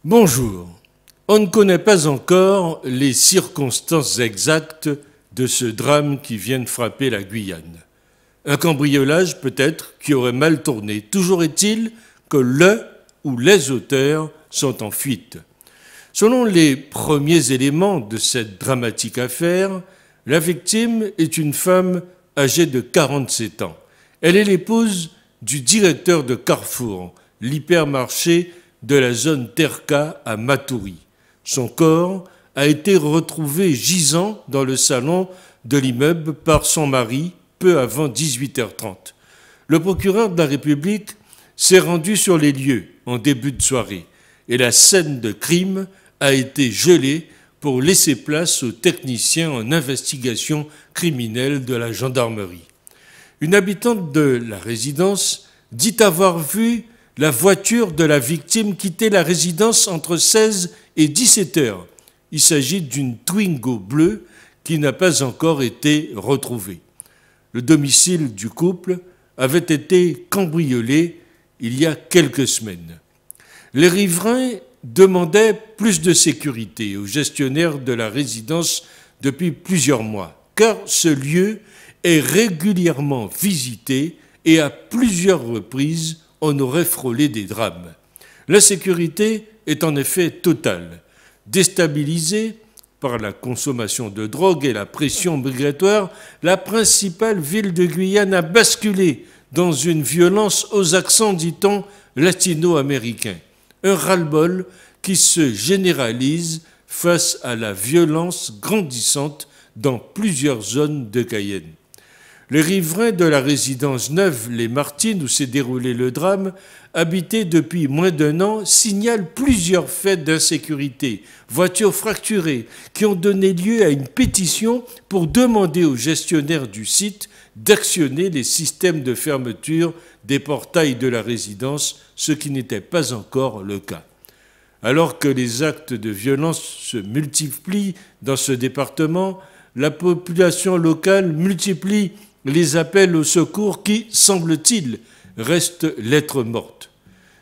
Bonjour. On ne connaît pas encore les circonstances exactes de ce drame qui vient de frapper la Guyane. Un cambriolage peut-être qui aurait mal tourné. Toujours est-il que le ou les auteurs sont en fuite. Selon les premiers éléments de cette dramatique affaire, la victime est une femme âgée de 47 ans. Elle est l'épouse du directeur de Carrefour, l'hypermarché de la zone Terka à Matoury. Son corps a été retrouvé gisant dans le salon de l'immeuble par son mari peu avant 18h30. Le procureur de la République s'est rendu sur les lieux en début de soirée et la scène de crime a été gelée pour laisser place aux techniciens en investigation criminelle de la gendarmerie. Une habitante de la résidence dit avoir vu la voiture de la victime quitter la résidence entre 16 et 17 heures. Il s'agit d'une Twingo bleue qui n'a pas encore été retrouvée. Le domicile du couple avait été cambriolé il y a quelques semaines. Les riverains demandaient plus de sécurité au gestionnaire de la résidence depuis plusieurs mois, car ce lieu est régulièrement visité et à plusieurs reprises on aurait frôlé des drames. L'insécurité est en effet totale. Déstabilisée par la consommation de drogue et la pression migratoire, la principale ville de Guyane a basculé dans une violence aux accents, dit-on, latino-américains. Un ras-le-bol qui se généralise face à la violence grandissante dans plusieurs zones de Cayenne. Les riverains de la résidence neuve Les Martines, où s'est déroulé le drame, habités depuis moins d'un an, signalent plusieurs faits d'insécurité, voitures fracturées, qui ont donné lieu à une pétition pour demander au gestionnaire du site d'actionner les systèmes de fermeture des portails de la résidence, ce qui n'était pas encore le cas. Alors que les actes de violence se multiplient dans ce département, la population locale multiplie les appels au secours qui, semble-t-il, restent lettre morte.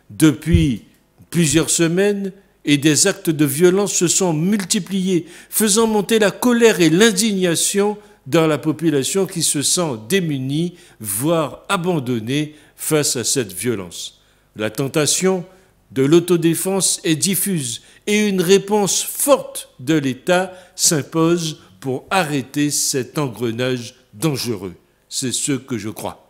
Depuis plusieurs semaines, et des actes de violence se sont multipliés, faisant monter la colère et l'indignation dans la population qui se sent démunie, voire abandonnée face à cette violence. La tentation de l'autodéfense est diffuse et une réponse forte de l'État s'impose pour arrêter cet engrenage dangereux. C'est ce que je crois.